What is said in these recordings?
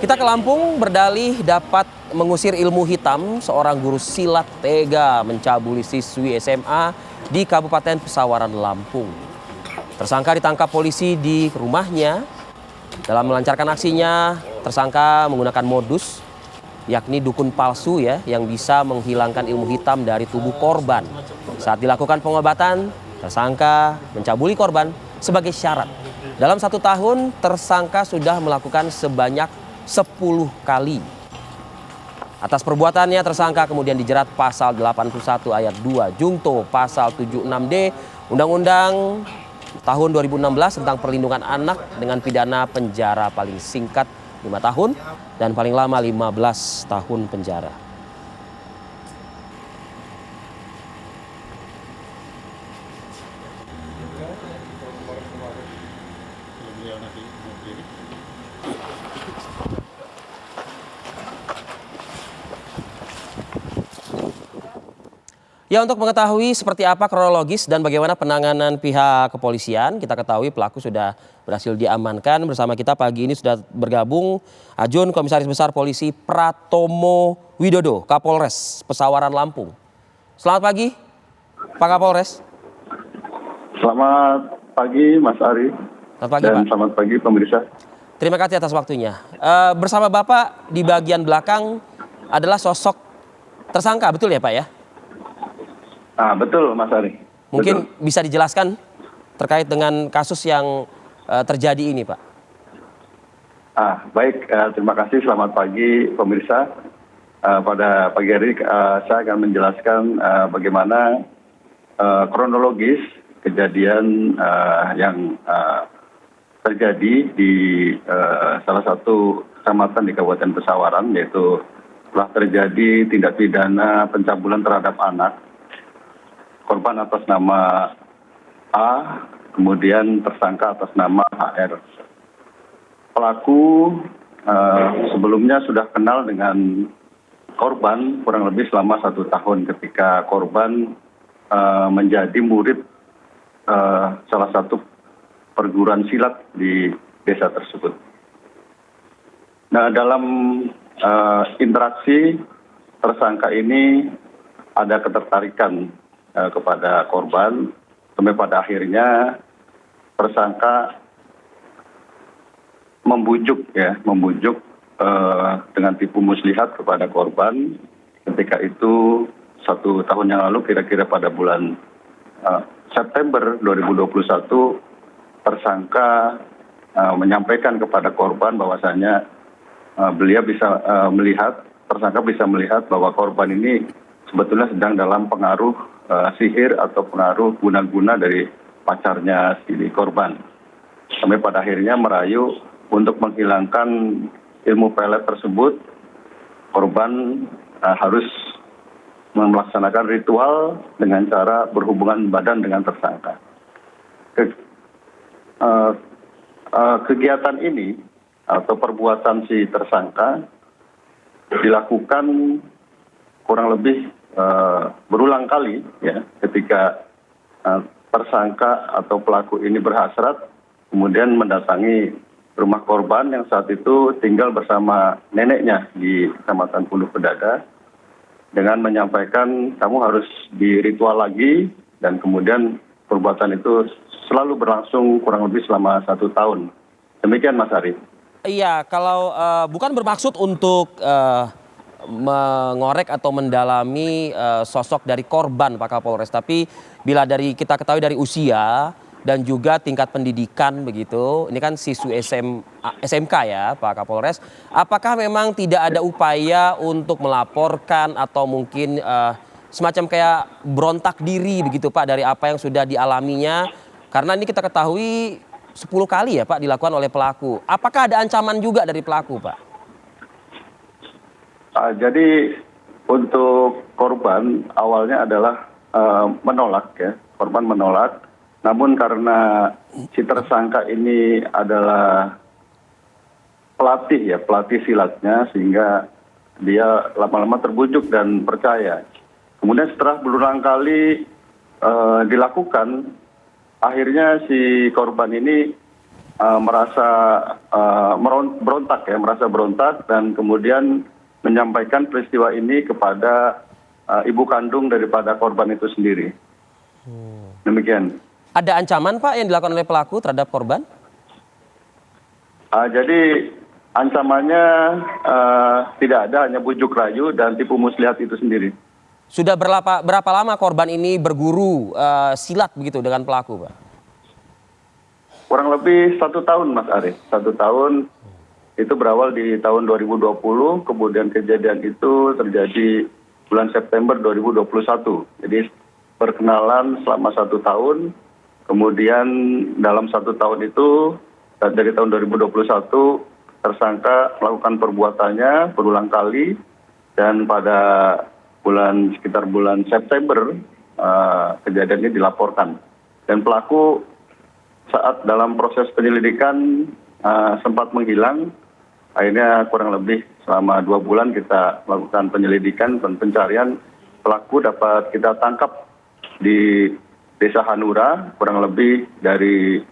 Kita ke Lampung, berdalih dapat mengusir ilmu hitam, seorang guru silat tega mencabuli siswi SMA di Kabupaten Pesawaran, Lampung. Tersangka ditangkap polisi di rumahnya. Dalam melancarkan aksinya, tersangka menggunakan modus, yakni dukun palsu yang bisa menghilangkan ilmu hitam dari tubuh korban. Saat dilakukan pengobatan, tersangka mencabuli korban sebagai syarat. Dalam 1 tahun, tersangka sudah melakukan sebanyak 10 kali. Atas perbuatannya, tersangka kemudian dijerat pasal 81 ayat 2 Jungto pasal 76D Undang-Undang tahun 2016 tentang perlindungan anak dengan pidana penjara paling singkat 5 tahun dan paling lama 15 tahun penjara. Ya, untuk mengetahui seperti apa kronologis dan bagaimana penanganan pihak kepolisian, kita ketahui pelaku sudah berhasil diamankan. Bersama kita pagi ini sudah bergabung Ajun Komisaris Besar Polisi Pratomo Widodo, Kapolres Pesawaran, Lampung. Selamat pagi, Pak Kapolres. Selamat pagi, Mas Ari. Selamat pagi, dan Pak. Selamat pagi, pemirsa. Terima kasih atas waktunya. Bersama Bapak di bagian belakang adalah sosok tersangka, betul ya Pak ya? Betul, Mas Ari. Mungkin Betul. bisa dijelaskan terkait dengan kasus yang terjadi ini, Pak. Baik, terima kasih. Selamat pagi, pemirsa. Pada pagi hari saya akan menjelaskan bagaimana kronologis kejadian yang terjadi di salah satu kecamatan di Kabupaten Pesawaran, yaitu telah terjadi tindak pidana pencabulan terhadap anak. Korban atas nama A, kemudian tersangka atas nama HR. Pelaku sebelumnya sudah kenal dengan korban kurang lebih selama 1 tahun ketika korban menjadi murid salah satu perguruan silat di desa tersebut. Nah, dalam interaksi tersangka ini ada ketertarikan kepada korban, sampai pada akhirnya tersangka membujuk dengan tipu muslihat kepada korban. Ketika itu 1 tahun yang lalu, kira-kira pada bulan September 2021, tersangka menyampaikan kepada korban bahwasanya tersangka bisa melihat bahwa korban ini sebetulnya sedang dalam pengaruh sihir atau pengaruh guna-guna dari pacarnya si korban. Sampai pada akhirnya merayu untuk menghilangkan ilmu pelet tersebut, korban harus melaksanakan ritual dengan cara berhubungan badan dengan tersangka. Kegiatan ini atau perbuatan si tersangka dilakukan kurang lebih berulang kali ketika tersangka atau pelaku ini berhasrat kemudian mendatangi rumah korban yang saat itu tinggal bersama neneknya di Kecamatan Puluh Pedada dengan menyampaikan kamu harus diritual lagi, dan kemudian perbuatan itu selalu berlangsung kurang lebih selama 1 tahun. Demikian, Mas Ari. Iya, kalau bukan bermaksud untuk mengorek atau mendalami sosok dari korban, Pak Kapolres, tapi bila kita ketahui dari usia dan juga tingkat pendidikan begitu, ini kan siswi SMK ya Pak Kapolres, apakah memang tidak ada upaya untuk melaporkan atau mungkin semacam kayak berontak diri begitu Pak dari apa yang sudah dialaminya? Karena ini kita ketahui 10 kali ya Pak dilakukan oleh pelaku. Apakah ada ancaman juga dari pelaku, Pak? Jadi untuk korban awalnya adalah menolak ya, korban menolak. Namun karena si tersangka ini adalah pelatih silatnya, sehingga dia lama-lama terbujuk dan percaya. Kemudian setelah berulang kali dilakukan, akhirnya si korban ini merasa merasa berontak dan kemudian menyampaikan peristiwa ini kepada ibu kandung daripada korban itu sendiri. Demikian. Ada ancaman Pak yang dilakukan oleh pelaku terhadap korban? Jadi ancamannya tidak ada, hanya bujuk rayu dan tipu muslihat itu sendiri. Sudah berapa lama korban ini berguru silat begitu dengan pelaku Pak? Kurang lebih 1 tahun Mas Arief. 1 tahun itu berawal di tahun 2020, kemudian kejadian itu terjadi bulan September 2021. Jadi perkenalan selama 1 tahun, kemudian dalam 1 tahun itu dari tahun 2021 tersangka melakukan perbuatannya berulang kali dan pada sekitar bulan September kejadian ini dilaporkan dan pelaku saat dalam proses penyelidikan sempat menghilang. Akhirnya kurang lebih selama 2 bulan kita melakukan penyelidikan dan pencarian. Pelaku dapat kita tangkap di Desa Hanura, kurang lebih dari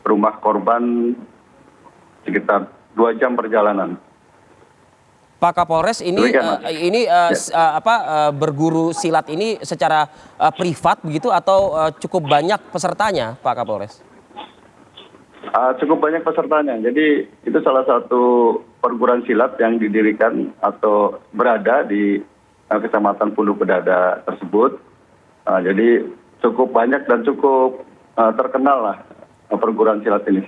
rumah korban sekitar 2 jam perjalanan. Pak Kapolres, ini berguru silat ini secara privat begitu atau cukup banyak pesertanya, Pak Kapolres? Cukup banyak pesertanya. Jadi itu salah satu perguruan silat yang didirikan atau berada di Kecamatan Punduk Bedada tersebut. Jadi cukup banyak dan cukup terkenal lah perguruan silat ini.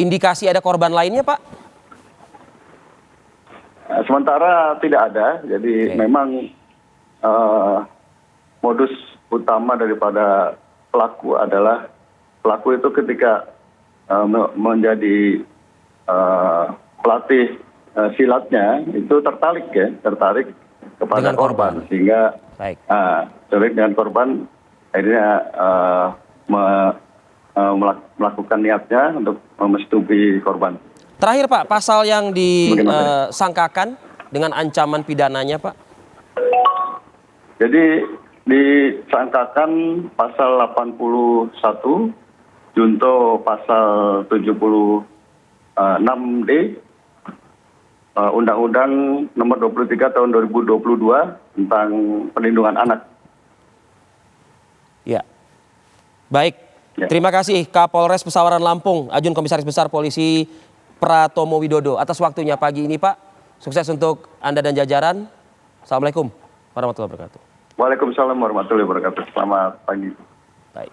Indikasi ada korban lainnya Pak? Sementara tidak ada. Jadi memang modus utama daripada pelaku adalah pelaku itu ketika menjadi pelatih silatnya itu tertarik kepada korban sehingga tertarik dengan korban akhirnya melakukan niatnya untuk memestupi korban. Terakhir Pak, pasal yang disangkakan dengan ancaman pidananya Pak? Jadi disangkakan pasal 81 junto pasal 76D Undang-Undang Nomor 23 Tahun 2022 tentang Perlindungan Anak. Ya, baik. Ya. Terima kasih Kapolres Pesawaran Lampung, Ajun Komisaris Besar Polisi Pratomo Widodo atas waktunya pagi ini Pak. Sukses untuk Anda dan jajaran. Assalamualaikum warahmatullahi wabarakatuh. Waalaikumsalam warahmatullahi wabarakatuh. Selamat pagi. Baik.